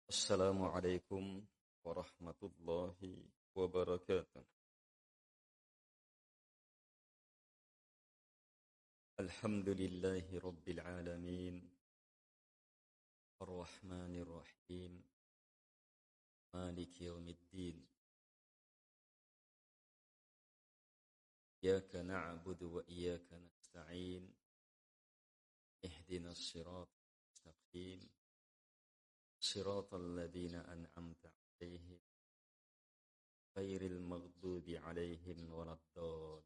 Assalamualaikum warahmatullahi wabarakatuh. Alhamdulillahi rabbil alamin. Ar-Rahmanir Rahim. Maliki yaumiddin. Iyyaka na'budu wa iyyaka nasta'in. Ihdinas siratal mustaqim. Siratal ladzina an'amta 'alaihim ghairil maghdubi 'alaihim waladdallin.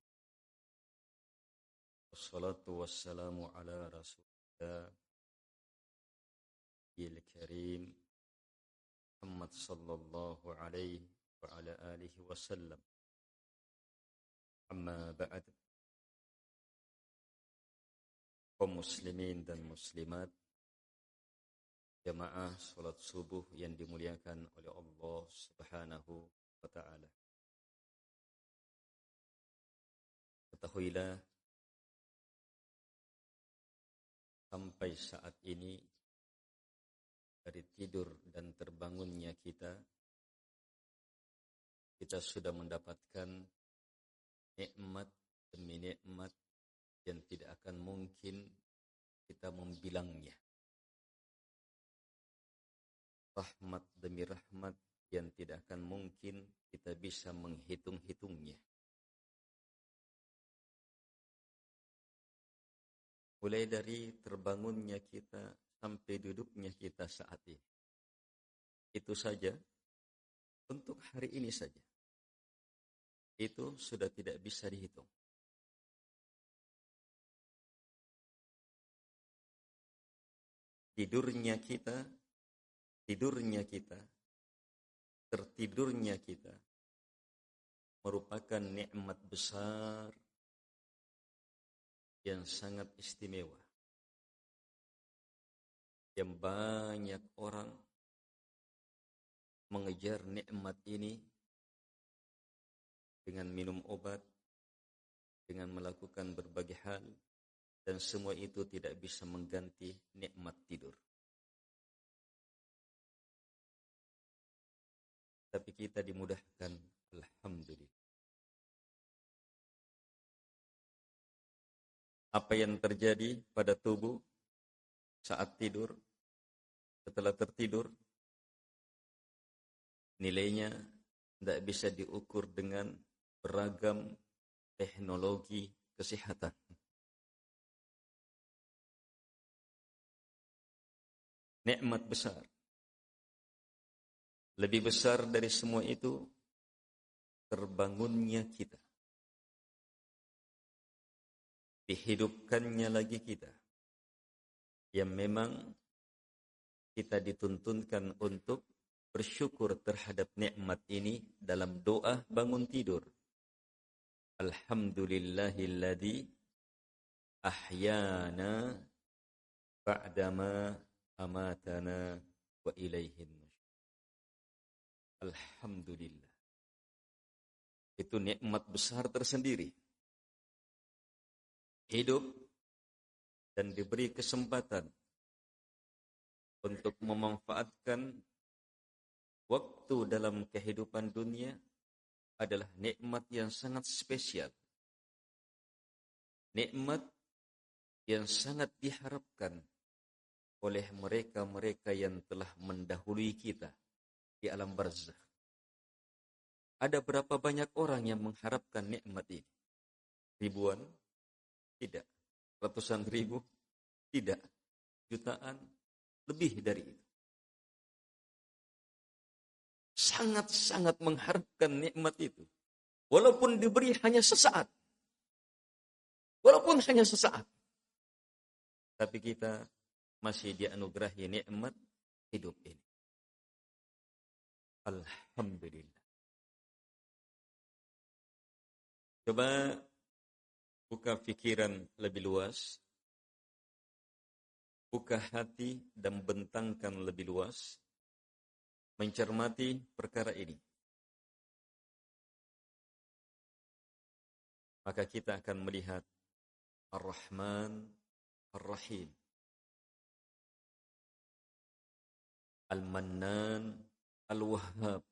Wassalatu wassalamu ala Rasulillah al-Karim Muhammad sallallahu alaihi wa ala alihi wasallam. Amma ba'd. Kaum muslimin dan muslimat, jamaah salat subuh yang dimuliakan oleh Allah Subhanahu wa taala. Ketahuilah, sampai saat ini dari tidur dan terbangunnya kita sudah mendapatkan nikmat demi nikmat yang tidak akan mungkin kita membilangnya. Rahmat demi rahmat yang tidak akan mungkin kita bisa menghitung-hitungnya. Mulai dari terbangunnya kita sampai duduknya kita saat ini. Itu saja, untuk hari ini saja. Itu sudah tidak bisa dihitung. Tidurnya kita, tertidurnya kita, merupakan nikmat besar yang sangat istimewa, yang banyak orang mengejar nikmat ini dengan minum obat, dengan melakukan berbagai hal, dan semua itu tidak bisa mengganti nikmat tidur. Tapi kita dimudahkan, alhamdulillah. Apa yang terjadi pada tubuh saat tidur, setelah tertidur, nilainya tidak bisa diukur dengan beragam teknologi kesehatan. Nikmat besar. Lebih besar dari semua itu, terbangunnya kita. Dihidupkannya lagi kita. Yang memang kita dituntunkan untuk bersyukur terhadap nikmat ini dalam doa bangun tidur. Alhamdulillahilladzi ahyana ba'dama amatana wa ilaihin nusyur. Alhamdulillah. Itu nikmat besar tersendiri. Hidup dan diberi kesempatan untuk memanfaatkan waktu dalam kehidupan dunia adalah nikmat yang sangat spesial. Nikmat yang sangat diharapkan oleh mereka-mereka yang telah mendahului kita di alam barzakh. Ada berapa banyak orang yang mengharapkan nikmat ini? Ribuan? Tidak. Ratusan ribu? Tidak. Jutaan? Lebih dari itu. Sangat-sangat mengharapkan nikmat itu. Walaupun diberi hanya sesaat. Walaupun hanya sesaat. Tapi kita masih dianugerahi nikmat hidup ini. Alhamdulillah. Coba buka pikiran lebih luas. Buka hati dan bentangkan lebih luas. Mencermati perkara ini. Maka kita akan melihat Ar-Rahman Ar-Rahim. Al-Mannan, Al-Wahhab,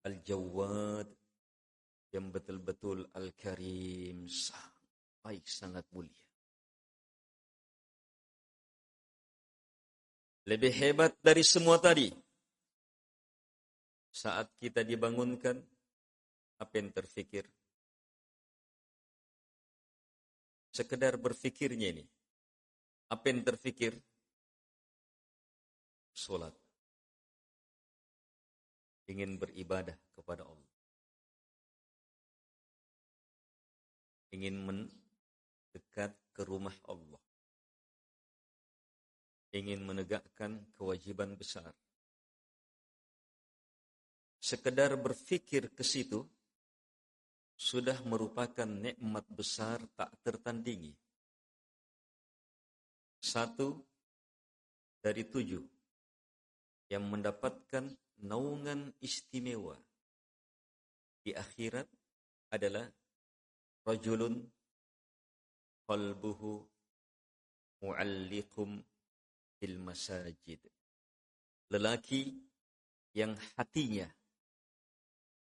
Al-Jawad, yang betul-betul Al-Karim, baik, sangat mulia. Lebih hebat dari semua tadi, saat kita dibangunkan, apa yang terfikir? Sekedar berfikirnya ini. Apa yang terfikir? Salat. Ingin beribadah kepada Allah. Ingin mendekat ke rumah Allah. Ingin menegakkan kewajiban besar. Sekedar berfikir ke situ sudah merupakan nikmat besar tak tertandingi. 1 dari 7 yang mendapatkan naungan istimewa di akhirat adalah rajulun qalbuhu mu'alliqum fil masajid. Lelaki yang hatinya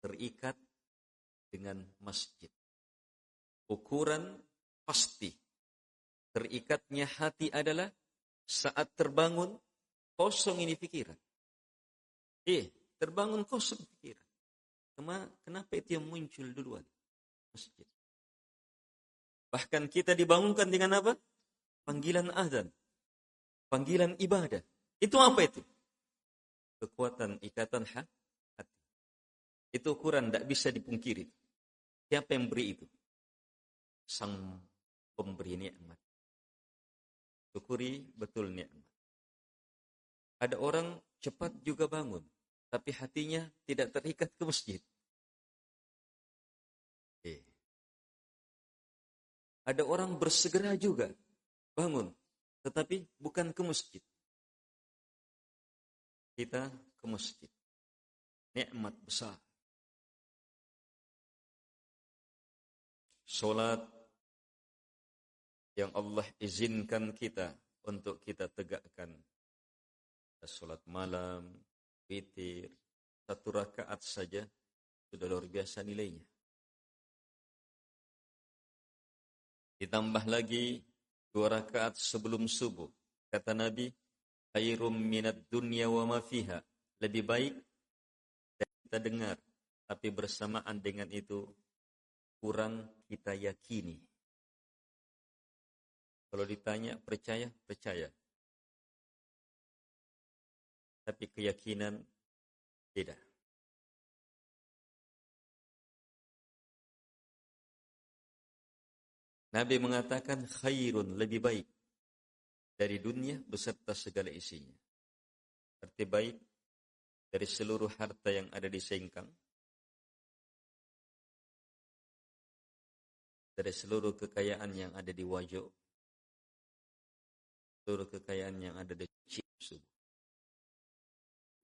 terikat dengan masjid. Ukuran pasti terikatnya hati adalah saat terbangun kosong ini pikiran. Terbangun kosong pikiran. Kenapa itu yang muncul duluan? Masjid. Bahkan kita dibangunkan dengan apa? Panggilan azan. Panggilan ibadah. Itu apa itu? Kekuatan ikatan hati. Itu ukuran tidak bisa dipungkiri. Siapa yang beri itu? Sang pemberi nikmat. Syukuri betul nikmat. Ada orang cepat juga bangun, tapi hatinya tidak terikat ke masjid. Ada orang bersegera juga bangun, tetapi bukan ke masjid. Kita ke masjid. Nikmat besar. Salat yang Allah izinkan kita untuk kita tegakkan. Salat malam, witir, 1 rakaat saja sudah luar biasa nilainya. Ditambah lagi 2 rakaat sebelum subuh. Kata Nabi, khairum minad dunya wa ma fiha. Lebih baik dari kita dengar, tapi bersamaan dengan itu kurang kita yakini. Kalau ditanya percaya, percaya. Tapi keyakinan tidak. Nabi mengatakan khairun, lebih baik dari dunia beserta segala isinya. Arti baik dari seluruh harta yang ada di sengkang, dari seluruh kekayaan yang ada di wajah, seluruh kekayaan yang ada di subuh.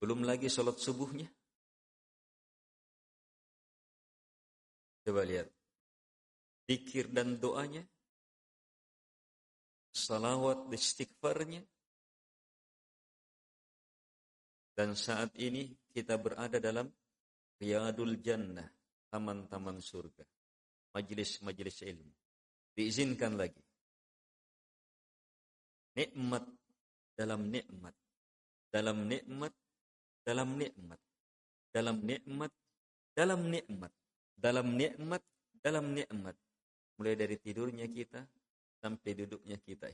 Belum lagi salat subuhnya. Coba lihat. Zikir dan doanya, salawat istighfarnya. Dan saat ini kita berada dalam Riyadul Jannah, taman-taman surga, majelis-majelis ilmu. Diizinkan lagi. Nikmat dalam nikmat, dalam nikmat, dalam nikmat, dalam nikmat, dalam nikmat, dalam nikmat, dalam nikmat. Mulai dari tidurnya kita sampai duduknya kita.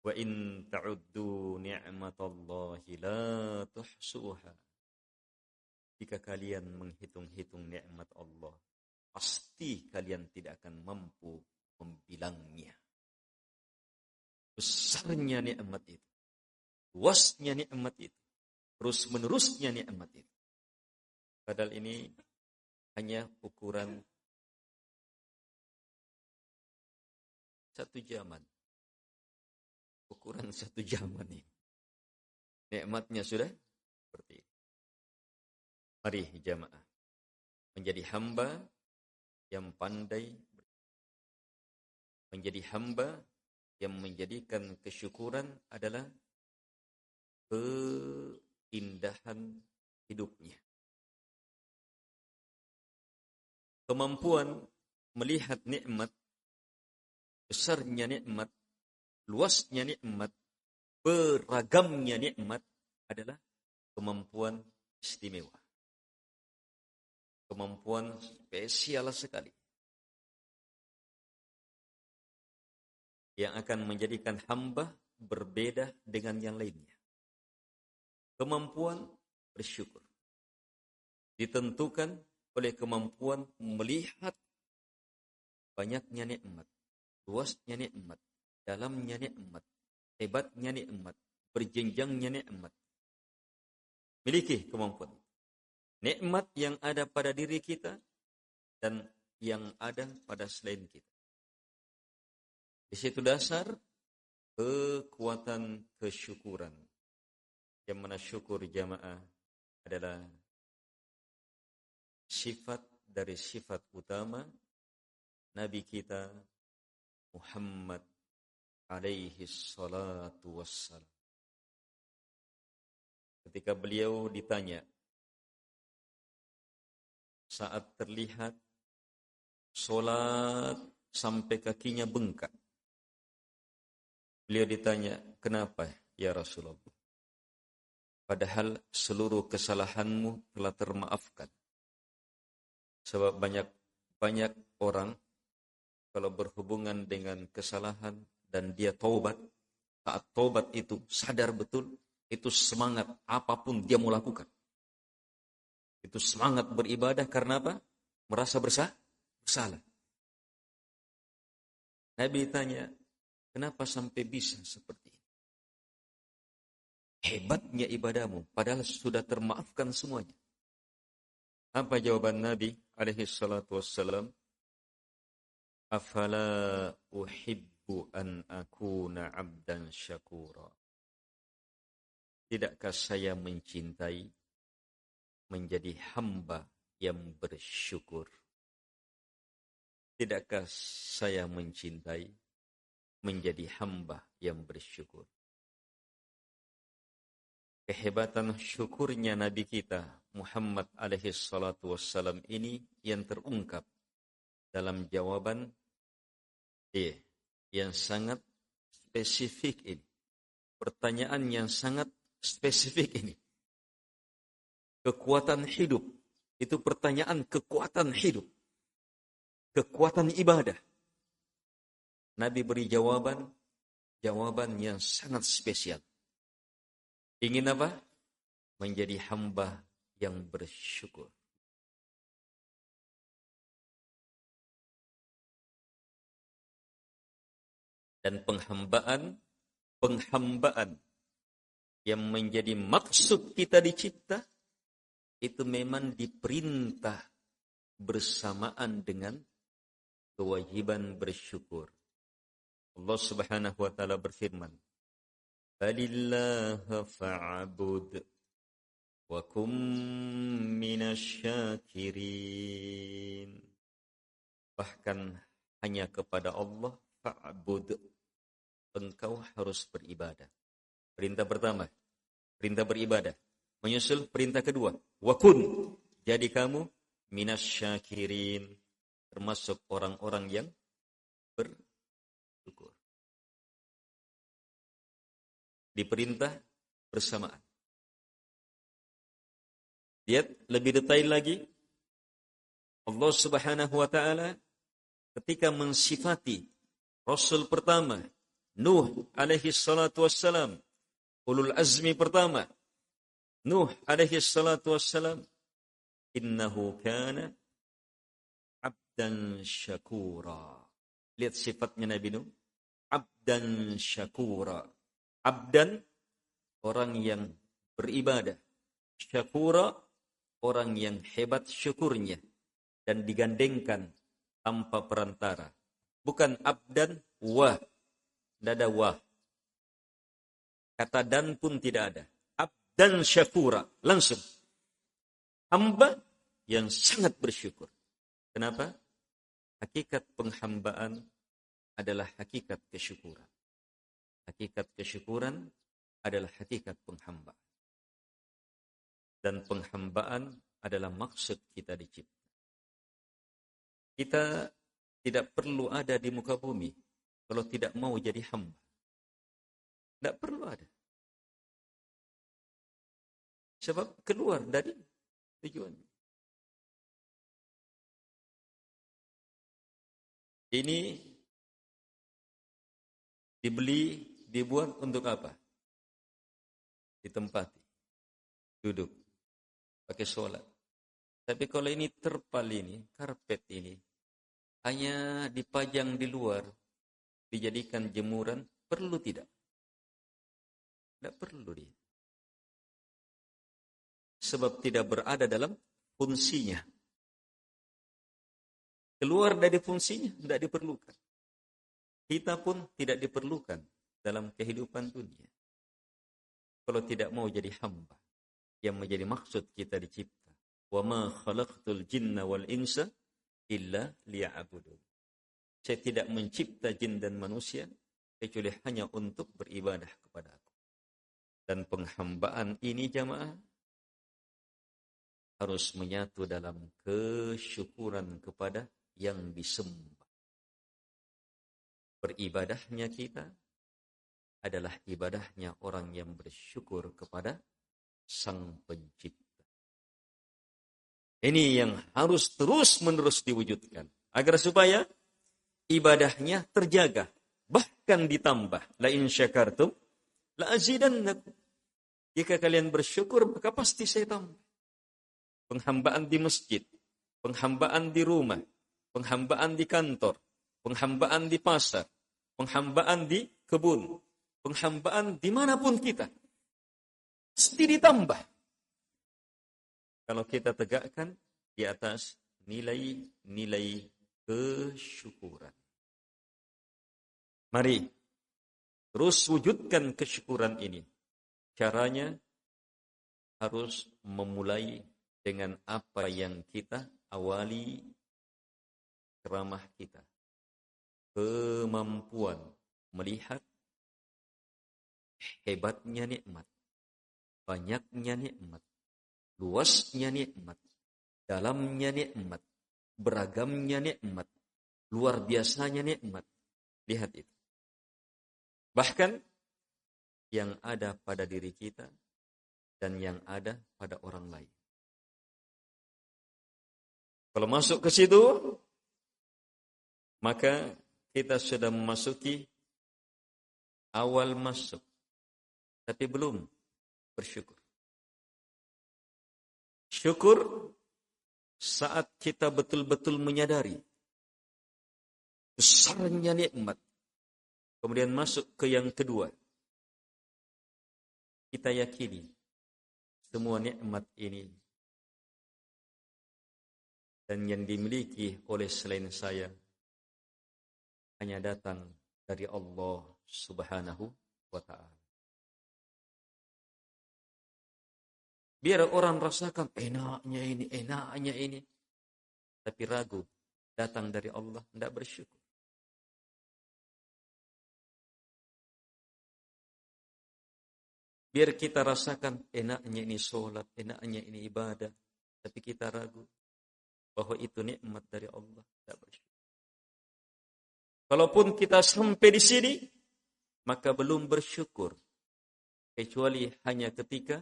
Wa in ta'uddu ni'matallahi la tuhsuha. Jika kalian menghitung-hitung nikmat Allah, pasti kalian tidak akan mampu membilangnya. Besarnya nikmat itu, luasnya nikmat itu, terus menerusnya nikmat itu. Padahal ini hanya ukuran 1 zaman. Ukuran 1 zaman ini. Nikmatnya sudah seperti ini. Mari jamaah menjadi hamba yang pandai, menjadi hamba yang menjadikan kesyukuran adalah keindahan hidupnya. Kemampuan melihat nikmat, besarnya nikmat, luasnya nikmat, beragamnya nikmat adalah kemampuan istimewa. Kemampuan spesial sekali. Yang akan menjadikan hamba berbeda dengan yang lainnya. Kemampuan bersyukur ditentukan oleh kemampuan melihat banyaknya nikmat, luasnya nikmat, dalamnya nikmat, hebatnya nikmat, berjenjangnya nikmat. Miliki kemampuan. Nikmat yang ada pada diri kita dan yang ada pada selain kita. Di situ dasar kekuatan kesyukuran. Yang mana syukur jamaah adalah sifat dari sifat utama Nabi kita Muhammad alaihi salatu wassalam. Ketika beliau ditanya saat terlihat solat sampai kakinya bengkak, beliau ditanya, kenapa ya Rasulullah? Padahal seluruh kesalahanmu telah termaafkan. Sebab banyak orang kalau berhubungan dengan kesalahan dan dia taubat, saat taubat itu sadar betul, itu semangat apapun dia mau lakukan. Itu semangat beribadah karena apa? Merasa bersalah. Nabi tanya, kenapa sampai bisa seperti ini? Hebatnya ibadahmu, padahal sudah termaafkan semuanya. Apa jawaban Nabi alaihi salatu wassalam? Afala uhibbu an akuna abdan syakura. Tidakkah saya mencintai menjadi hamba yang bersyukur? Tidakkah saya mencintai menjadi hamba yang bersyukur? Kehebatan syukurnya Nabi kita Muhammad alaihi salatu wassalam ini yang terungkap dalam jawaban yang sangat spesifik ini. Pertanyaan yang sangat spesifik ini. Kekuatan hidup. Itu pertanyaan kekuatan hidup. Kekuatan ibadah. Nabi beri jawaban yang sangat spesial. Ingin apa? Menjadi hamba yang bersyukur. Dan penghambaan yang menjadi maksud kita dicipta itu memang diperintah bersamaan dengan kewajiban bersyukur. Allah Subhanahu wa taala berfirman, "Falillaha fa'bud wa kum minasyakirin." Bahkan hanya kepada Allah fa'bud, engkau harus beribadah. Perintah pertama, perintah beribadah. Menyusul perintah kedua, wa kun, jadi kamu minasyakirin, termasuk orang-orang yang bersyukur. Diperintah bersamaan. Lihat lebih detail lagi. Allah Subhanahu wa taala ketika mensifati Rasul pertama Nuh alaihi salatu wassalam, ulul azmi pertama Nuh alaihi salatu wassalam, innahu kana abdan syakura. Lihat sifatnya Nabi Nuh, abdan syakura. Abdan, orang yang beribadah. Syakura, orang yang hebat syukurnya. Dan digandengkan tanpa perantara. Bukan abdan wah. Tidak ada wah. Kata dan pun tidak ada. Abdan syakura. Langsung. Hamba yang sangat bersyukur. Kenapa? Hakikat penghambaan adalah hakikat kesyukuran. Hakikat kesyukuran adalah hakikat penghambaan. Dan penghambaan adalah maksud kita dicipta. Kita tidak perlu ada di muka bumi kalau tidak mau jadi hamba. Tidak perlu ada. Sebab keluar dari tujuannya. Ini dibeli, dibuat untuk apa? Ditempati, duduk, pakai sholat. Tapi kalau ini terpal ini, karpet ini, hanya dipajang di luar, dijadikan jemuran, perlu tidak? Tidak perlu dia. Sebab tidak berada dalam fungsinya. Keluar dari fungsinya, tidak diperlukan. Kita pun tidak diperlukan dalam kehidupan dunia. Kalau tidak mau jadi hamba, yang menjadi maksud kita dicipta. Wa ma khalaqtul jinna wal insa illa liya'budun. Saya tidak mencipta jin dan manusia kecuali hanya untuk beribadah kepada Aku. Dan penghambaan ini jamaah harus menyatu dalam kesyukuran kepada yang disembah. Beribadahnya kita adalah ibadahnya orang yang bersyukur kepada Sang Pencipta. Ini yang harus terus-menerus diwujudkan agar supaya ibadahnya terjaga, bahkan ditambah. La in syakartum la azidannakum. Jika kalian bersyukur maka pasti saya tambah. Penghambaan di masjid, penghambaan di rumah, penghambaan di kantor, penghambaan di pasar, penghambaan di kebun, penghambaan dimanapun kita. Mesti ditambah. Kalau kita tegakkan di atas nilai-nilai kesyukuran. Mari terus wujudkan kesyukuran ini. Caranya harus memulai dengan apa yang kita awali ceramah kita. Kemampuan melihat hebatnya nikmat, banyaknya nikmat, luasnya nikmat, dalamnya nikmat, beragamnya nikmat, luar biasanya nikmat. Lihat itu. Bahkan yang ada pada diri kita dan yang ada pada orang lain. Kalau masuk ke situ, maka kita sudah memasuki awal masuk, tapi belum bersyukur. Syukur saat kita betul-betul menyadari besarnya nikmat. Kemudian masuk ke yang kedua. Kita yakini semua nikmat ini dan yang dimiliki oleh selain saya hanya datang dari Allah Subhanahu wa Ta'ala. Biar orang rasakan enaknya ini. Tapi ragu, datang dari Allah, tidak bersyukur. Biar kita rasakan enaknya ini sholat, enaknya ini ibadah. Tapi kita ragu bahwa itu nikmat dari Allah, tidak bersyukur. Kalaupun kita sampai di sini, maka belum bersyukur. Kecuali hanya ketika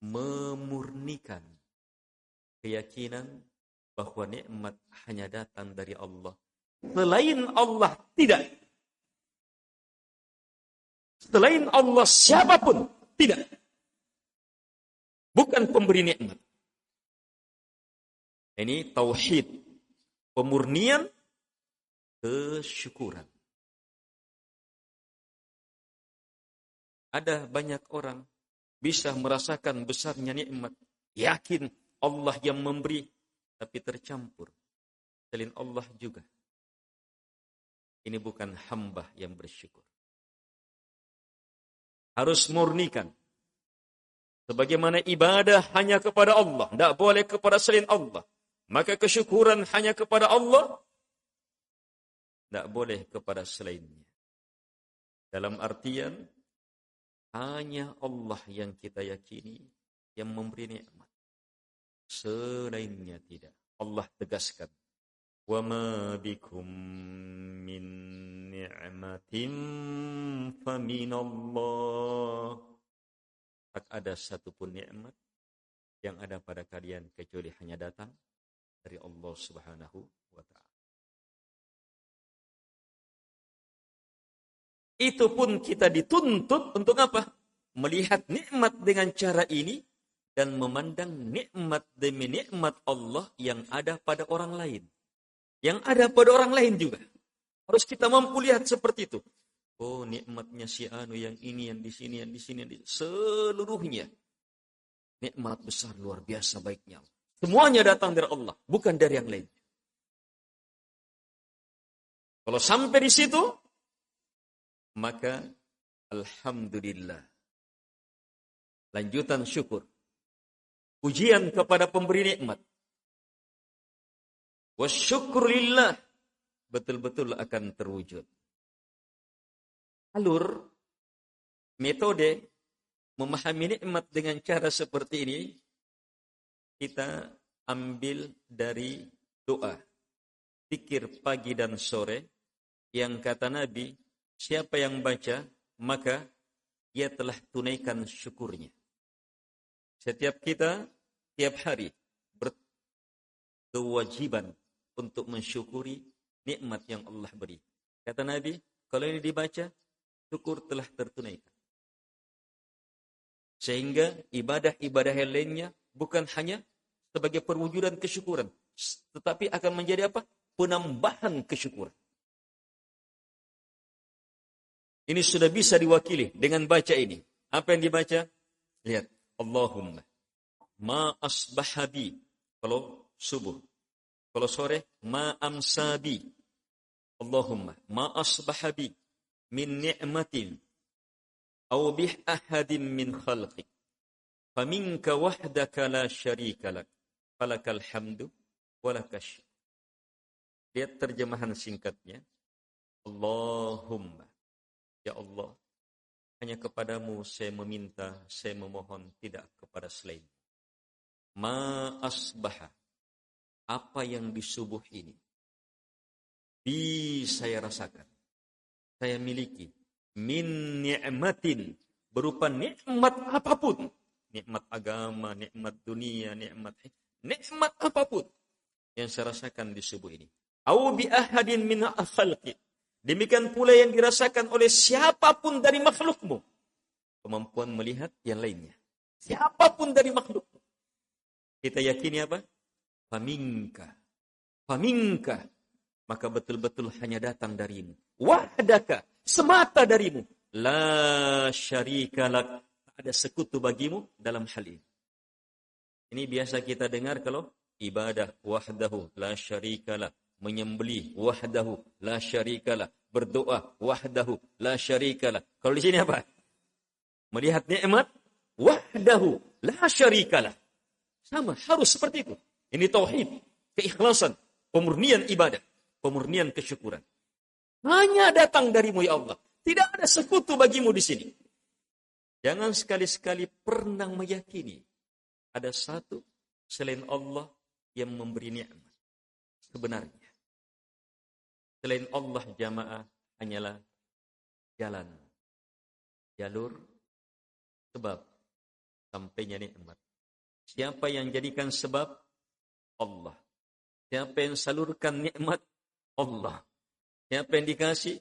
memurnikan keyakinan bahwa nikmat hanya datang dari Allah. Selain Allah tidak. Selain Allah siapapun tidak. Bukan pemberi nikmat. Ini tauhid, pemurnian kesyukuran. Ada banyak orang bisa merasakan besarnya nikmat, yakin Allah yang memberi, tapi tercampur selain Allah juga. Ini bukan hamba yang bersyukur. Harus murnikan. Sebagaimana ibadah hanya kepada Allah, tidak boleh kepada selain Allah. Maka kesyukuran hanya kepada Allah, tidak boleh kepada selainnya. Dalam artian, Hanya Allah yang kita yakini yang memberi nikmat. Selainnya tidak. Allah tegaskan, "Wa ma bikum min ni'matin faminallah." Tak ada satupun nikmat yang ada pada kalian kecuali hanya datang dari Allah Subhanahu wa taala. Itu pun kita dituntut untuk apa? Melihat nikmat dengan cara ini dan memandang nikmat demi nikmat Allah yang ada pada orang lain. Yang ada pada orang lain juga. Harus kita mampu lihat seperti itu. Oh, nikmatnya si anu yang ini, yang di sini, yang di sini, yang di sini. Seluruhnya. Nikmat besar, luar biasa baiknya. Semuanya datang dari Allah, bukan dari yang lain. Kalau sampai di situ, maka alhamdulillah. Lanjutan syukur. Pujian kepada pemberi nikmat. Wasyukurillah. Betul-betul akan terwujud. Alur, metode memahami nikmat dengan cara seperti ini, kita ambil dari doa. Zikir pagi dan sore, yang kata Nabi, siapa yang baca, maka ia telah tunaikan syukurnya. Setiap kita, tiap hari, berkewajiban untuk mensyukuri nikmat yang Allah beri. Kata Nabi, kalau ini dibaca, syukur telah tertunaikan. Sehingga ibadah-ibadah yang lainnya bukan hanya sebagai perwujudan kesyukuran, tetapi akan menjadi apa? Penambahan kesyukuran. Ini sudah bisa diwakili dengan baca ini. Apa yang dibaca? Lihat. Allahumma ma asbahabi. Kalau subuh. Kalau sore, ma amsabi. Allahumma ma asbahabi min ni'matin aw bih ahadin min khalqik. Faminka wahdaka la syarika lak. Falakal hamdu walakash. Lihat terjemahan singkatnya. Allahumma. Ya Allah, hanya kepadamu saya meminta, saya memohon, tidak kepada selain. Ma asbaha, apa yang di subuh ini, saya rasakan, saya miliki, min ni'matin, berupa nikmat apapun, nikmat agama, nikmat dunia, nikmat apapun yang saya rasakan di subuh ini. Au bi ahadin min al-khalqi. Demikian pula yang dirasakan oleh siapapun dari makhlukmu. Kemampuan melihat yang lainnya. Siapapun dari makhlukmu. Kita yakini apa? Faminka. Faminka. Maka betul-betul hanya datang darimu. Wahdaka. Semata darimu. La syarika lak. Tak ada sekutu bagimu dalam hal ini. Ini biasa kita dengar kalau ibadah wahdahu la syarika lak. Menyembelih wahdahu la syarikalah, berdoa wahdahu la syarikalah. Kalau di sini apa? Melihat nikmat wahdahu la syarikalah. Sama, harus seperti itu. Ini tauhid, keikhlasan, pemurnian ibadah, pemurnian kesyukuran. Hanya datang darimu ya Allah. Tidak ada sekutu bagimu di sini. Jangan sekali-sekali pernah meyakini ada satu selain Allah yang memberi nikmat. Sebenarnya selain Allah jamaah hanyalah jalan, jalur, sebab sampainya nikmat. Siapa yang jadikan sebab? Allah. Siapa yang salurkan nikmat? Allah. Siapa yang dikasih?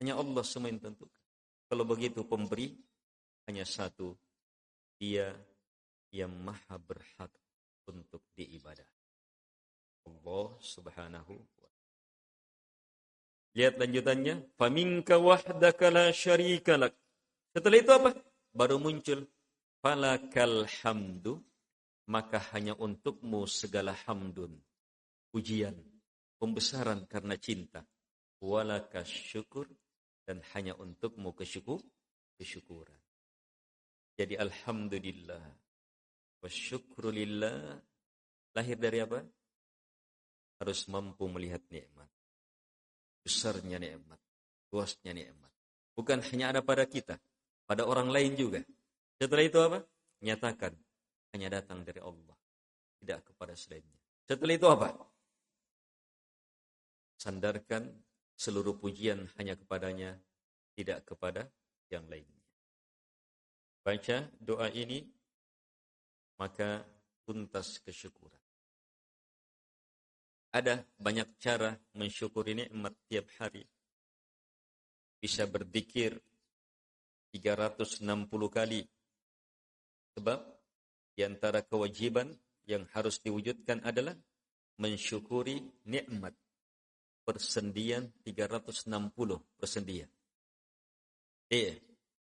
Hanya Allah semua yang tentukan. Kalau begitu pemberi hanya satu, Dia yang maha berhak untuk diibadah. Allah Subhanahu wa ta'ala. Lihat lanjutannya, faminka wahdaka la syarika lak. Setelah itu apa? Baru muncul falakal hamdu, maka hanya untukmu segala hamdun, pujian, pembesaran karena cinta. Walakas syukur, dan hanya untukmu kesyukuran. Jadi alhamdulillah wasyukrulillah lahir dari apa? Harus mampu melihat nikmat. Besarnya nikmat, luasnya nikmat. Bukan hanya ada pada kita, pada orang lain juga. Setelah itu apa? Nyatakan hanya datang dari Allah, tidak kepada selainnya. Setelah itu apa? Sandarkan seluruh pujian hanya kepadanya, tidak kepada yang lainnya. Baca doa ini, maka tuntas kesyukuran. Ada banyak cara mensyukuri nikmat tiap hari. Bisa berzikir 360 kali. Sebab di antara kewajiban yang harus diwujudkan adalah mensyukuri nikmat. Persendian 360 persendian.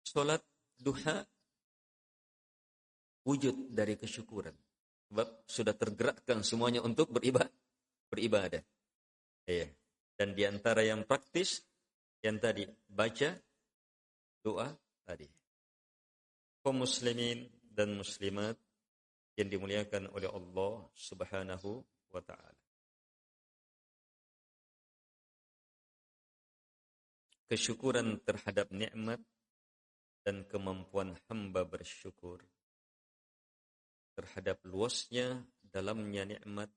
Salat duha wujud dari kesyukuran. Sebab sudah tergerakkan semuanya untuk beribadah. Dan di antara yang praktis, yang tadi baca doa tadi. Kaum muslimin dan muslimat yang dimuliakan oleh Allah Subhanahu wa taala. Kesyukuran terhadap nikmat dan kemampuan hamba bersyukur terhadap luasnya dalamnya nikmat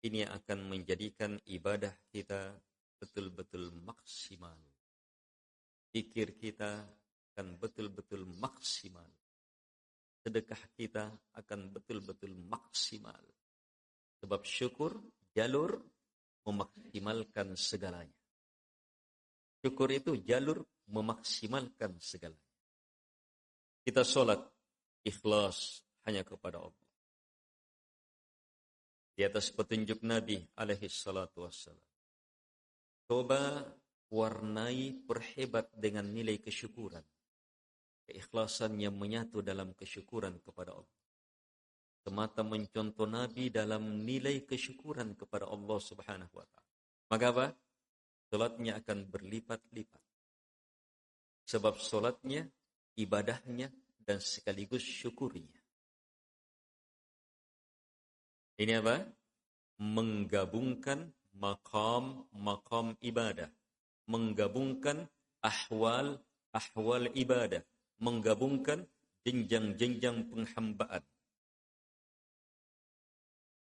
ini akan menjadikan ibadah kita betul-betul maksimal. Zikir kita akan betul-betul maksimal. Sedekah kita akan betul-betul maksimal. Sebab syukur jalur memaksimalkan segalanya. Syukur itu jalur memaksimalkan segalanya. Kita sholat ikhlas hanya kepada Allah. Di atas petunjuk Nabi alaihi salatu wassalam. Coba warnai perhebat dengan nilai kesyukuran. Keikhlasan yang menyatu dalam kesyukuran kepada Allah. Semata mencontoh Nabi dalam nilai kesyukuran kepada Allah Subhanahu wa taala. Maka apa? Salatnya akan berlipat-lipat. Sebab salatnya, ibadahnya, dan sekaligus syukurnya. Ini apa? Menggabungkan maqam ibadah. Menggabungkan ahwal ibadah. Menggabungkan jenjang-jenjang penghambaan.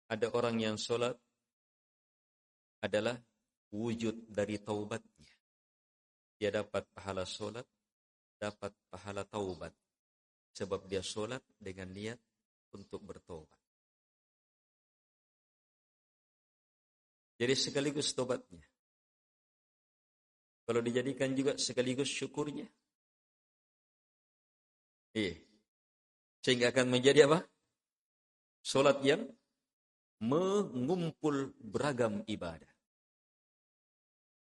Ada orang yang sholat adalah wujud dari taubatnya. Dia dapat pahala sholat, dapat pahala taubat. Sebab dia sholat dengan niat untuk bertobat. Jadi sekaligus tobatnya. Kalau dijadikan juga sekaligus syukurnya. Sehingga akan menjadi apa? Salat yang mengumpul beragam ibadah.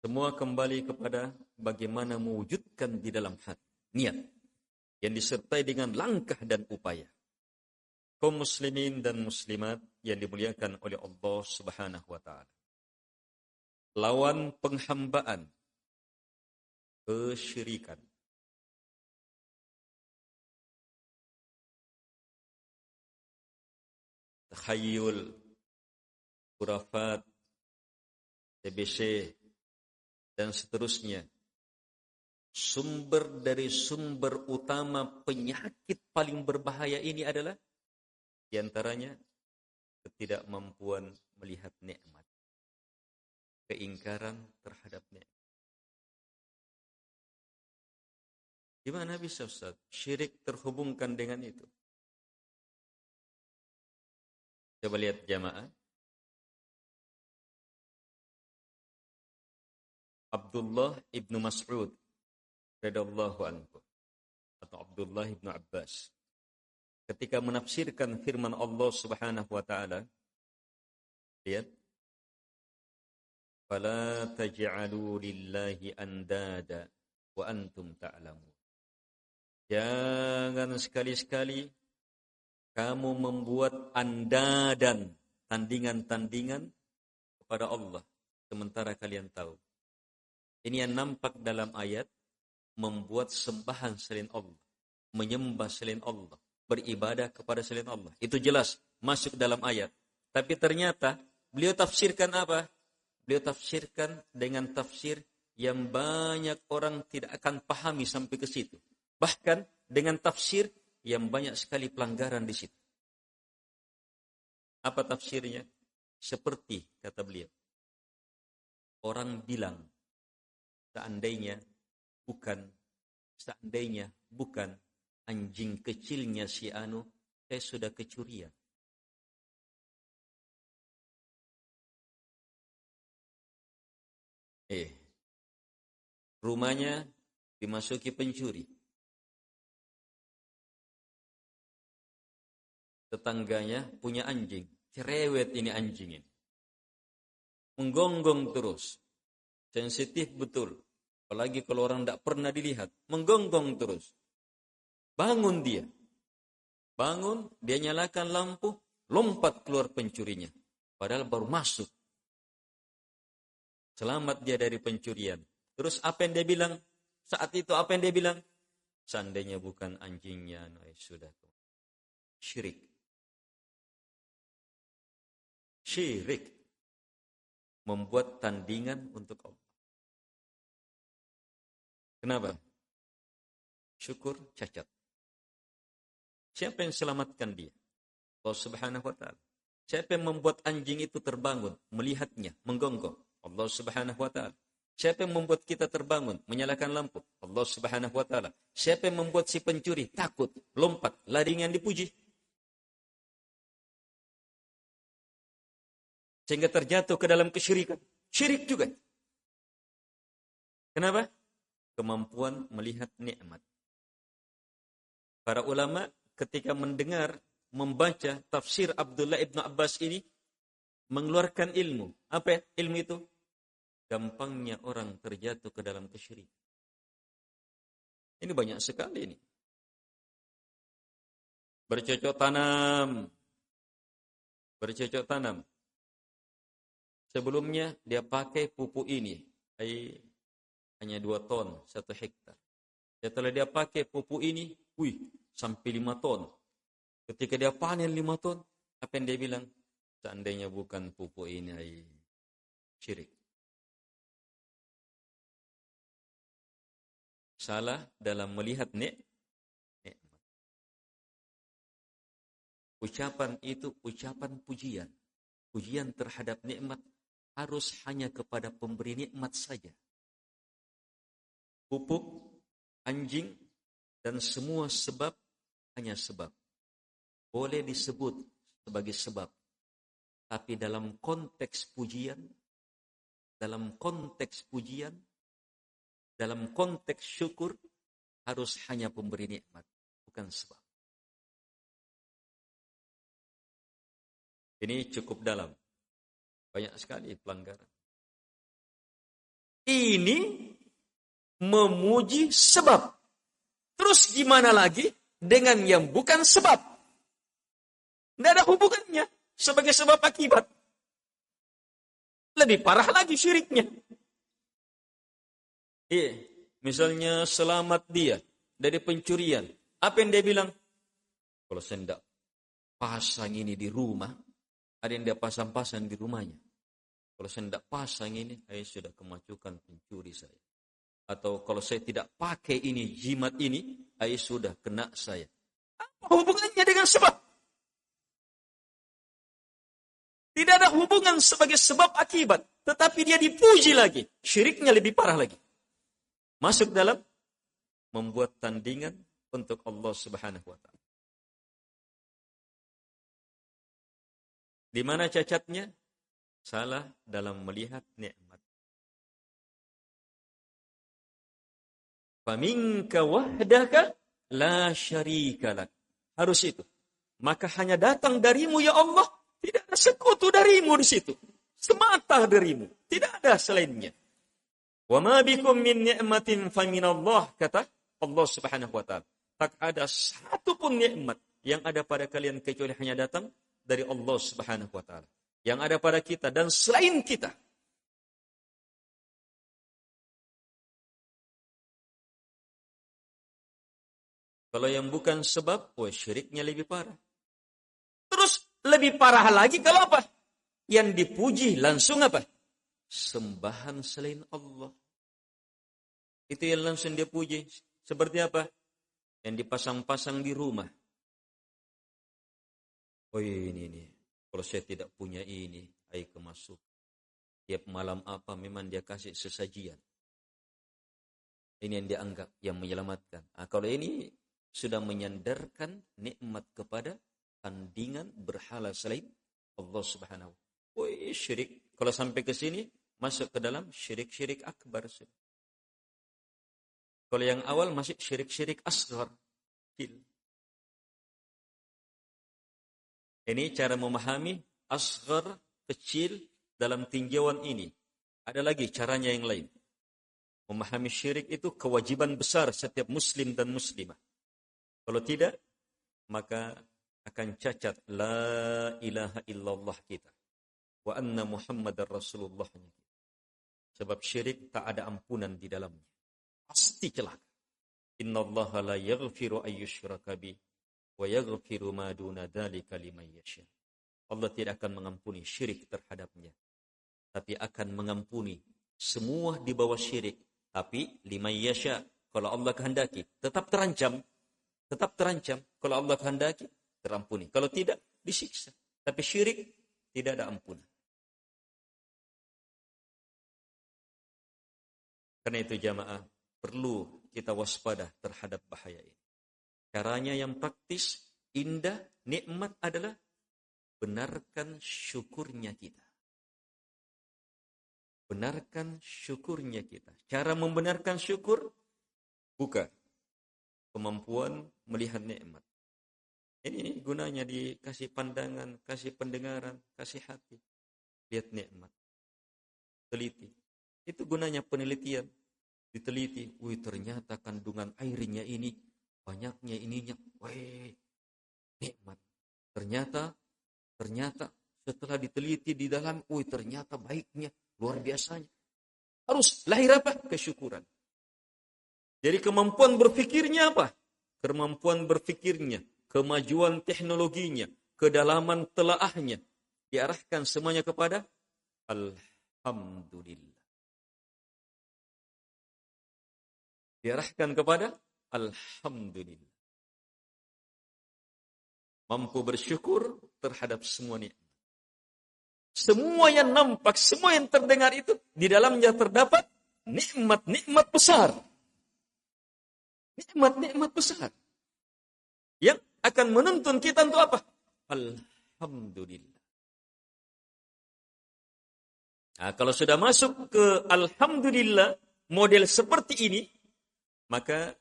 Semua kembali kepada bagaimana mewujudkan di dalam hati. Niat. Yang disertai dengan langkah dan upaya. Kaum muslimin dan muslimat yang dimuliakan oleh Allah Subhanahu wa ta'ala. Lawan penghambaan, kesyirikan. Takhayul, khurafat, TBC, dan seterusnya. Sumber dari sumber utama penyakit paling berbahaya ini adalah di antaranya ketidakmampuan melihat nikmat. Keingkaran terhadap nikmat. Gimana bisa Ustaz? Syirik terhubungkan dengan itu. Coba lihat jamaah. Abdullah ibnu Mas'ud radhiyallahu anhu atau Abdullah ibnu Abbas ketika menafsirkan firman Allah Subhanahu wa taala, lihat, fala taj'alu lillahi andada wa antum ta'lamun. Jangan sekali-sekali kamu membuat andadan, tandingan-tandingan kepada Allah sementara kalian tahu. Ini yang nampak dalam ayat, membuat sembahan selain Allah, menyembah selain Allah, beribadah kepada selain Allah. Itu jelas masuk dalam ayat. Tapi ternyata beliau tafsirkan apa? Beliau tafsirkan dengan tafsir yang banyak orang tidak akan pahami sampai ke situ. Bahkan dengan tafsir yang banyak sekali pelanggaran di situ. Apa tafsirnya? Seperti kata beliau, orang bilang seandainya bukan anjing kecilnya si Anu, saya sudah kecurian. Rumahnya dimasuki pencuri. Tetangganya punya anjing, cerewet ini anjing ini. Menggonggong terus. Sensitif betul. Apalagi kalau orang tidak pernah dilihat. Menggonggong terus. Bangun dia. Dia nyalakan lampu, lompat keluar pencurinya. Padahal baru masuk. Selamat dia dari pencurian. Terus apa yang dia bilang? Saat itu apa yang dia bilang? Seandainya bukan anjingnya, sudah. Syirik. Membuat tandingan untuk Allah. Kenapa? Syukur cacat. Siapa yang selamatkan dia? Allah Subhanahu wa ta'ala. Siapa yang membuat anjing itu terbangun, melihatnya, menggonggong? Allah Subhanahu wa ta'ala. Siapa yang membuat kita terbangun, menyalakan lampu? Allah Subhanahu wa ta'ala. Siapa yang membuat si pencuri takut, lompat, lari yang dipuji? Sehingga terjatuh ke dalam kesyirikan. Syirik juga. Kenapa? Kemampuan melihat nikmat. Para ulama ketika mendengar, membaca tafsir Abdullah ibn Abbas ini, mengeluarkan ilmu. Apa ilmu itu? Gampangnya orang terjatuh ke dalam kesyirikan. Ini banyak sekali ini. Bercocok tanam. Sebelumnya dia pakai pupuk ini, hanya 2 ton 1 hektar. Setelah dia pakai pupuk ini, sampai 5 ton. Ketika dia panen 5 ton, apa yang dia bilang? Seandainya bukan pupuk ini, syirik. Salah dalam melihat nikmat. Ucapan itu ucapan pujian. Pujian terhadap nikmat harus hanya kepada pemberi nikmat saja. Pupuk, anjing, dan semua sebab hanya sebab. Boleh disebut sebagai sebab. Tapi dalam konteks pujian, dalam konteks syukur, harus hanya pemberi nikmat, bukan sebab. Ini cukup dalam. Banyak sekali pelanggaran. Ini memuji sebab. Terus gimana lagi dengan yang bukan sebab? Tidak ada hubungannya sebagai sebab akibat. Lebih parah lagi syiriknya. Misalnya selamat dia dari pencurian. Apa yang dia bilang? Kalau saya tidak pasang ini di rumah, ada yang dia pasang-pasang di rumahnya. Kalau saya tidak pasang ini, saya sudah kemacukan pencuri saya. Atau kalau saya tidak pakai ini, jimat ini, saya sudah kena saya. Apa hubungannya dengan sebab? Tidak ada hubungan sebagai sebab akibat. Tetapi dia dipuji lagi. Syiriknya lebih parah lagi. Masuk dalam membuat tandingan untuk Allah Subhanahu wa ta'ala. Di mana cacatnya? Salah dalam melihat nikmat. Faminka wahdaka la syarika lak. Harus itu. Maka hanya datang darimu ya Allah. Tidak ada sekutu darimu di situ. Semata darimu. Tidak ada selainnya. Wa ma bikum min ni'matin faminallah, kata Allah Subhanahu wa ta'ala. Tak ada satu pun nikmat yang ada pada kalian kecuali hanya datang dari Allah Subhanahu wa ta'ala. Yang ada pada kita dan selain kita. Kalau yang bukan sebab, syiriknya lebih parah. Terus lebih parah lagi kalau apa? Yang dipuji langsung apa? Sembahan selain Allah. Itu yang langsung dia puji. Seperti apa? yang dipasang-pasang di rumah. Oh ini. Kalau saya tidak punya ini, ayo kemasuk. Tiap malam apa memang dia kasih sesajian. Ini yang dianggap yang menyelamatkan. Kalau ini sudah menyandarkan nikmat kepada tandingan berhala selain Allah Subhanahu. Syirik. Kalau sampai ke sini masuk ke dalam syirik-syirik akbar. Kalau yang awal masih syirik-syirik asghar. Ini cara memahami asghar, kecil dalam tinjauan ini. Ada lagi caranya yang lain. Memahami syirik itu kewajiban besar setiap muslim dan muslimah. Kalau tidak, maka akan cacat la ilaha illallah kita. Wa anna Muhammadar Rasulullah. Sebab syirik tak ada ampunan di dalamnya. Pasti celaka. Innallaha la yaghfiru ayyushraka bih wa yaghfiru ma duna dzalika liman yasha. Allah tidak akan mengampuni syirik terhadapnya, tapi akan mengampuni semua di bawah syirik. Tapi liman yasha, kalau Allah kehendaki, tetap terancam. Kalau Allah kehendaki, terampuni. Kalau tidak, disiksa. Tapi syirik tidak ada ampunan. Karena itu jamaah, perlu kita waspada terhadap bahaya ini. Caranya yang praktis, indah, nikmat adalah benarkan syukurnya kita. Benarkan syukurnya kita. Cara membenarkan syukur, buka kemampuan melihat nikmat. Ini gunanya dikasih pandangan, kasih pendengaran, kasih hati. Lihat nikmat. Teliti. Itu gunanya penelitian. Diteliti. Ternyata kandungan airnya ini, banyaknya ininya. Nikmat. Ternyata setelah diteliti di dalam, ternyata baiknya, luar biasanya. Harus lahir apa? Kesyukuran. Jadi kemampuan berfikirnya apa? Kemampuan berfikirnya, kemajuan teknologinya, kedalaman telaahnya, diarahkan semuanya kepada Alhamdulillah. Diarahkan kepada Alhamdulillah. Mampu bersyukur terhadap semua nikmat. Semua yang nampak, semua yang terdengar itu, di dalamnya terdapat nikmat-nikmat besar. Nikmat-nikmat besar. Yang akan menuntun kita untuk apa? Alhamdulillah. Nah, kalau sudah masuk ke Alhamdulillah, model seperti ini, maka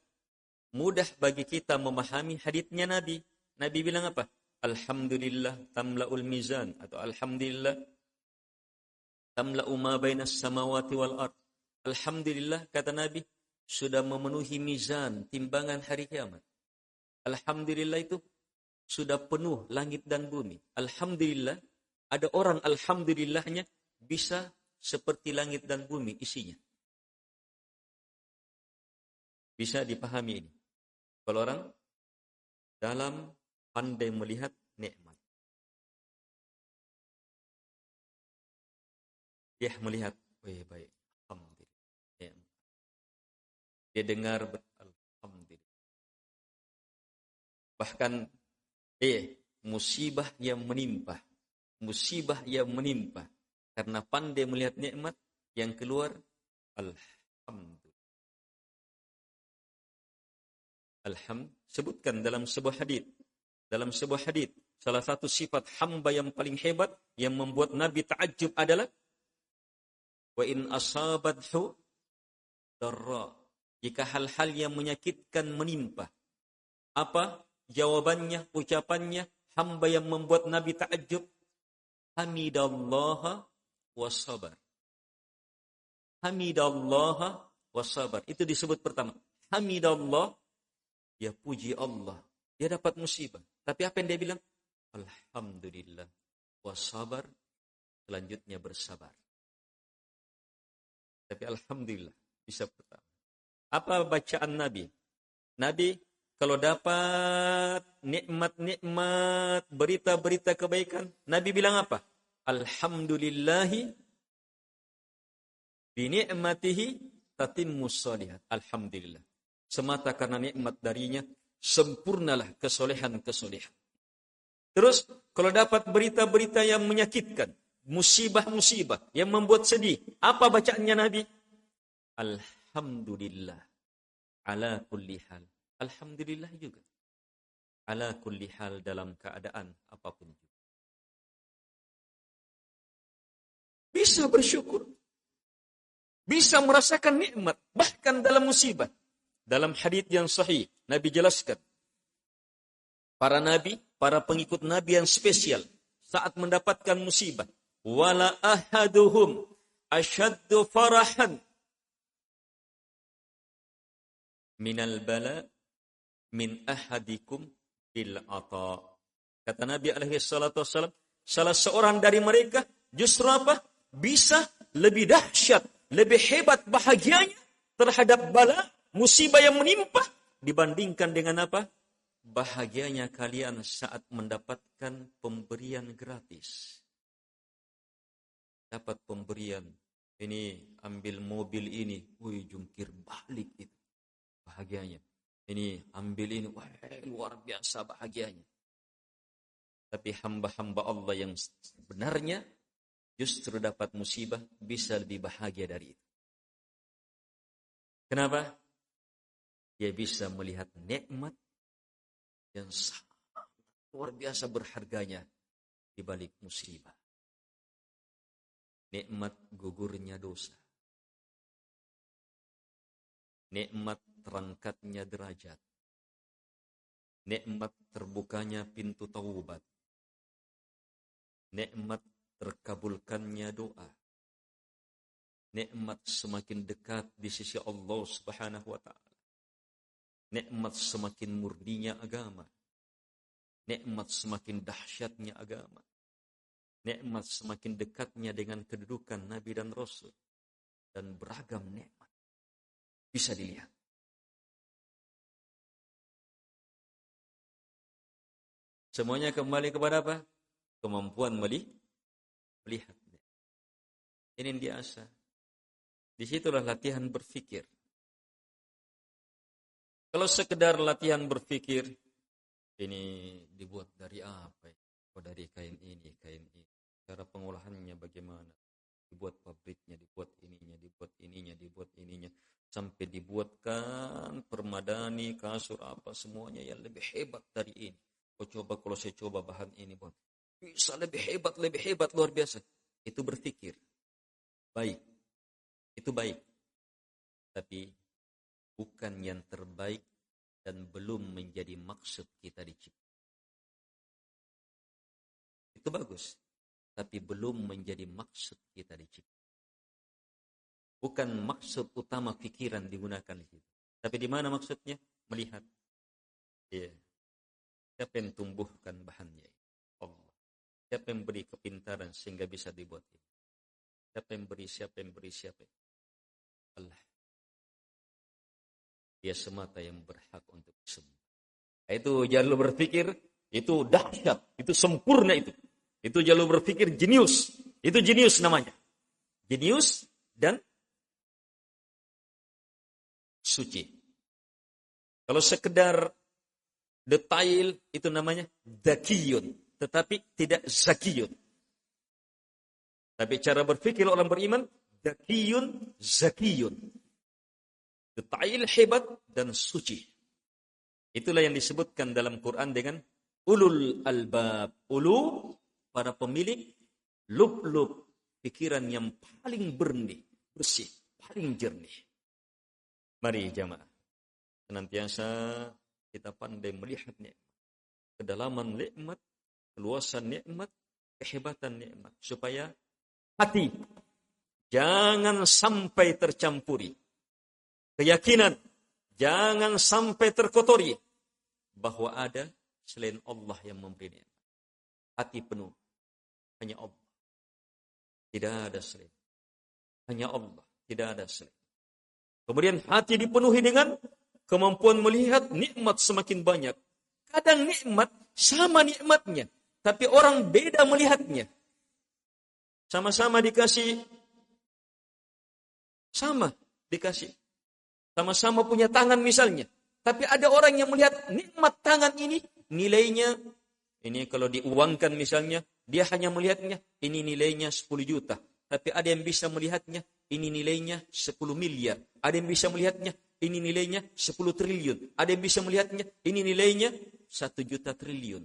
mudah bagi kita memahami haditsnya Nabi. Nabi bilang apa? Alhamdulillah tamla'ul mizan. Atau Alhamdulillah tamla'u ma bainas samawati wal ard. Alhamdulillah, kata Nabi, sudah memenuhi mizan, timbangan hari kiamat. Alhamdulillah itu sudah penuh langit dan bumi. Alhamdulillah, ada orang alhamdulillahnya bisa seperti langit dan bumi isinya. Bisa dipahami ini. Kalau orang dalam pandai melihat nikmat. Dia melihat, baik, alhamdulillah. Dia dengar, alhamdulillah. Bahkan, musibah yang menimpa. Karena pandai melihat nikmat, yang keluar, alhamdulillah. Sebutkan dalam sebuah hadits, salah satu sifat hamba yang paling hebat yang membuat Nabi ta'ajub adalah wa in asabathu darra. Jika hal-hal yang menyakitkan menimpa, apa jawabannya, ucapannya hamba yang membuat Nabi ta'ajub? Hamidallaha wa sabar. Hamidallaha wa sabar. Itu disebut pertama. Hamidallah, ya puji Allah. Dia dapat musibah. Tapi apa yang dia bilang? Alhamdulillah. Wasabar. Selanjutnya bersabar. Tapi alhamdulillah. Bisa pertama. Apa bacaan Nabi? Nabi kalau dapat nikmat-nikmat, berita-berita kebaikan, Nabi bilang apa? Alhamdulillahi bi ni'matihi tatimmus shalihat. Alhamdulillah. Semata karena nikmat darinya, sempurnalah kesolehan-kesolehan. Terus kalau dapat berita-berita yang menyakitkan, musibah-musibah yang membuat sedih, apa bacaannya Nabi? Alhamdulillah ala kulli hal. Alhamdulillah juga. Ala kulli hal, dalam keadaan apapun juga. Bisa bersyukur. Bisa merasakan nikmat bahkan dalam musibah. Dalam hadits yang sahih, Nabi jelaskan, para nabi, para pengikut Nabi yang spesial saat mendapatkan musibah, wala ahaduhum asyaddu farahan minal bala min ahadikum bil ata. Kata Nabi alaihi salatu wassalam, salah seorang dari mereka justru apa? Bisa lebih dahsyat, lebih hebat bahagianya terhadap bala, musibah yang menimpa dibandingkan dengan apa? Bahagianya kalian saat mendapatkan pemberian gratis. Dapat pemberian, ini ambil mobil ini, wih jungkir balik itu bahagianya. Ini ambil ini, wah luar biasa bahagianya. Tapi hamba-hamba Allah yang sebenarnya justru dapat musibah bisa lebih bahagia dari itu. Kenapa? Dia bisa melihat nikmat yang sangat luar biasa berharganya di balik musibah. Nikmat gugurnya dosa. Nikmat terangkatnya derajat. Nikmat terbukanya pintu taubat. Nikmat terkabulkannya doa. Nikmat semakin dekat di sisi Allah Subhanahu wa taala. Nikmat semakin murninya agama. Nikmat semakin dahsyatnya agama. Nikmat semakin dekatnya dengan kedudukan Nabi dan Rasul. Dan beragam nikmat bisa dilihat. Semuanya kembali kepada apa? Kemampuan melihat. Ini yang diasah. Disitulah latihan berpikir. Kalau sekedar latihan berpikir, ini dibuat dari apa? Oh, dari kain ini. Cara pengolahannya bagaimana? Dibuat pabriknya, dibuat ininya. Sampai dibuatkan permadani, kasur, apa semuanya yang lebih hebat dari ini. Kalau saya coba bahan ini, bisa lebih hebat, luar biasa. Itu berpikir. Baik. Itu baik. Tapi bukan yang terbaik dan belum menjadi maksud kita dicipta. Itu bagus. Tapi belum menjadi maksud kita dicipta. Bukan maksud utama pikiran digunakan di situ. Tapi di mana maksudnya? Melihat. Iya. Siapa yang tumbuhkan bahannya? Allah. Siapa yang beri kepintaran sehingga bisa dibuat ini? Siapa yang beri? Allah. Dia semata yang berhak untuk semua. Itu jalur berpikir, itu dahsyat, itu sempurna itu. Itu jalur berpikir jenius. Itu jenius namanya. Jenius dan suci. Kalau sekedar detail itu namanya zakiyun, tetapi tidak zakiyun. Tapi cara berpikir orang beriman zakiyun, zakiyun. Detail hebat dan suci. Itulah yang disebutkan dalam Quran dengan ulul albab. Ulu, para pemilik lub-lub, pikiran yang paling bersih, paling jernih. Mari jamaah, senantiasa kita pandai melihat nikmat, kedalaman nikmat, keluasan nikmat, kehebatan nikmat, supaya hati jangan sampai tercampuri, keyakinan jangan sampai terkotori bahwa ada selain Allah yang memberi nikmat. Hati penuh hanya Allah, tidak ada selain. Hanya Allah, tidak ada selain. Kemudian hati dipenuhi dengan kemampuan melihat nikmat semakin banyak. Kadang nikmat sama nikmatnya, tapi orang beda melihatnya. Sama-sama dikasih, sama-sama punya tangan misalnya, Tapi ada orang yang melihat nikmat tangan ini, nilainya, ini kalau diuangkan misalnya, dia hanya melihatnya, ini nilainya 10 juta. Tapi ada yang bisa melihatnya, ini nilainya 10 miliar. Ada yang bisa melihatnya, ini nilainya 10 triliun. Ada yang bisa melihatnya, ini nilainya 1 juta triliun.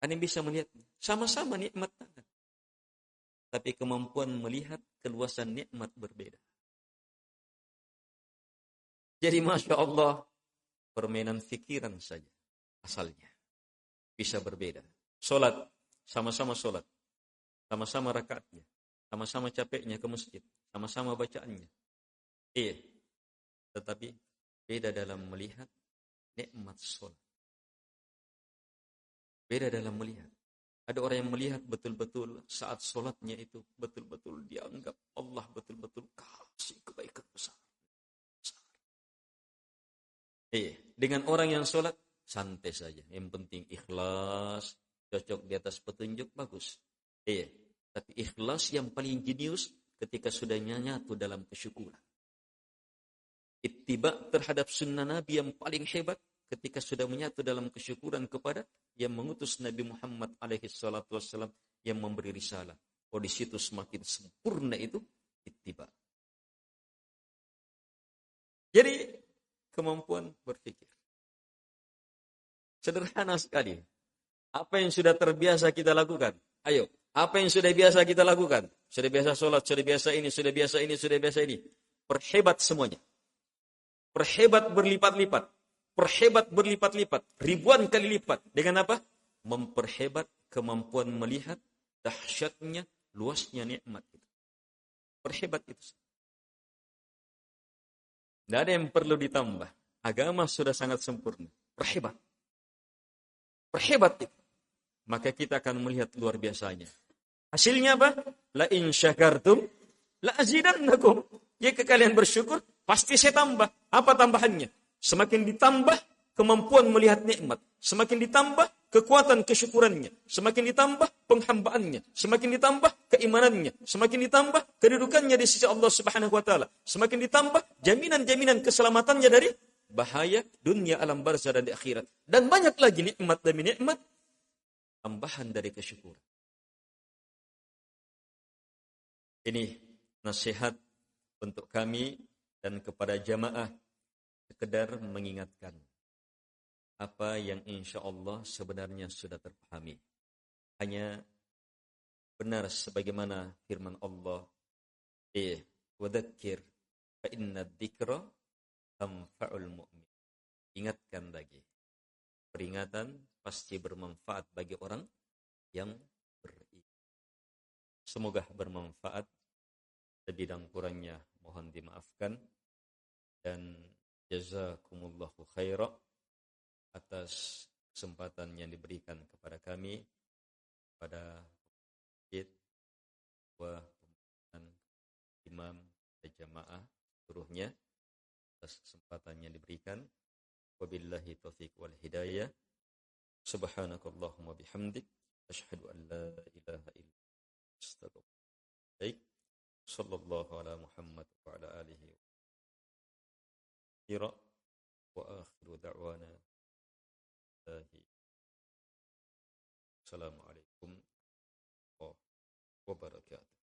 Ada yang bisa melihatnya. Sama-sama nikmat tangan. Tapi kemampuan melihat keluasan nikmat berbeda. Jadi Masya Allah, permainan fikiran saja asalnya. Bisa berbeda. Solat, sama-sama solat. Sama-sama rakaatnya. Sama-sama capeknya ke masjid. Sama-sama bacaannya. Iya. Tetapi beda dalam melihat nikmat solat. Beda dalam melihat. Ada orang yang melihat betul-betul saat solatnya itu betul-betul dianggap Allah betul-betul kasih kebaikan besar. Dengan orang yang sholat santai saja. Yang penting ikhlas, cocok di atas petunjuk, bagus. Tapi ikhlas yang paling jenius ketika sudah nyatu dalam kesyukuran. Ittiba terhadap sunnah Nabi yang paling hebat ketika sudah menyatu dalam kesyukuran kepada yang mengutus Nabi Muhammad alaihi salatu wassalam yang memberi risalah. Oh, di situ semakin sempurna itu ittiba. Jadi kemampuan berpikir. Sederhana sekali. Apa yang sudah terbiasa kita lakukan? Ayo, apa yang sudah biasa kita lakukan? Sudah biasa sholat, sudah biasa ini, sudah biasa ini, sudah biasa ini. Perhebat semuanya. Perhebat berlipat-lipat. Perhebat berlipat-lipat. Ribuan kali lipat. Dengan apa? Memperhebat kemampuan melihat dahsyatnya, luasnya nikmat itu. Perhebat itu. Tidak ada yang perlu ditambah. Agama sudah sangat sempurna. Perhebat. Perhebat itu. Maka kita akan melihat luar biasanya. Hasilnya apa? La in syakartum la azidannakum. Jika kalian bersyukur, pasti saya tambah. Apa tambahannya? Semakin ditambah kemampuan melihat nikmat. Semakin ditambah kekuatan kesyukurannya. Semakin ditambah penghambaannya. Semakin ditambah keimanannya. Semakin ditambah kedudukannya di sisi Allah Subhanahu wa taala. Semakin ditambah jaminan-jaminan keselamatannya dari bahaya dunia, alam barzah dan di akhirat. Dan banyak lagi nikmat demi nikmat tambahan dari kesyukuran. Ini nasihat untuk kami dan kepada jamaah, sekedar mengingatkan apa yang insya Allah sebenarnya sudah terpahami. Hanya benar sebagaimana firman Allah, wadzakir fa inna dzikra tanfa'ul mu'min. Ingatkan lagi. Peringatan pasti bermanfaat bagi orang yang beriman. Semoga bermanfaat. Lebih dan kurangnya mohon dimaafkan. Dan jazakumullahu khairan atas kesempatan yang diberikan kepada kami, pada masjid, imam dan jamaah seluruhnya, atas kesempatan yang diberikan. Wabillahi taufiq wal hidayah. Subhanakallahumma bihamdik asyhadu an la ilaha illa anta astaghfiruka sallallahu ala Muhammad wa ala alihi wa akhiru da'wana Assalamualaikum warahmatullahi wabarakatuh.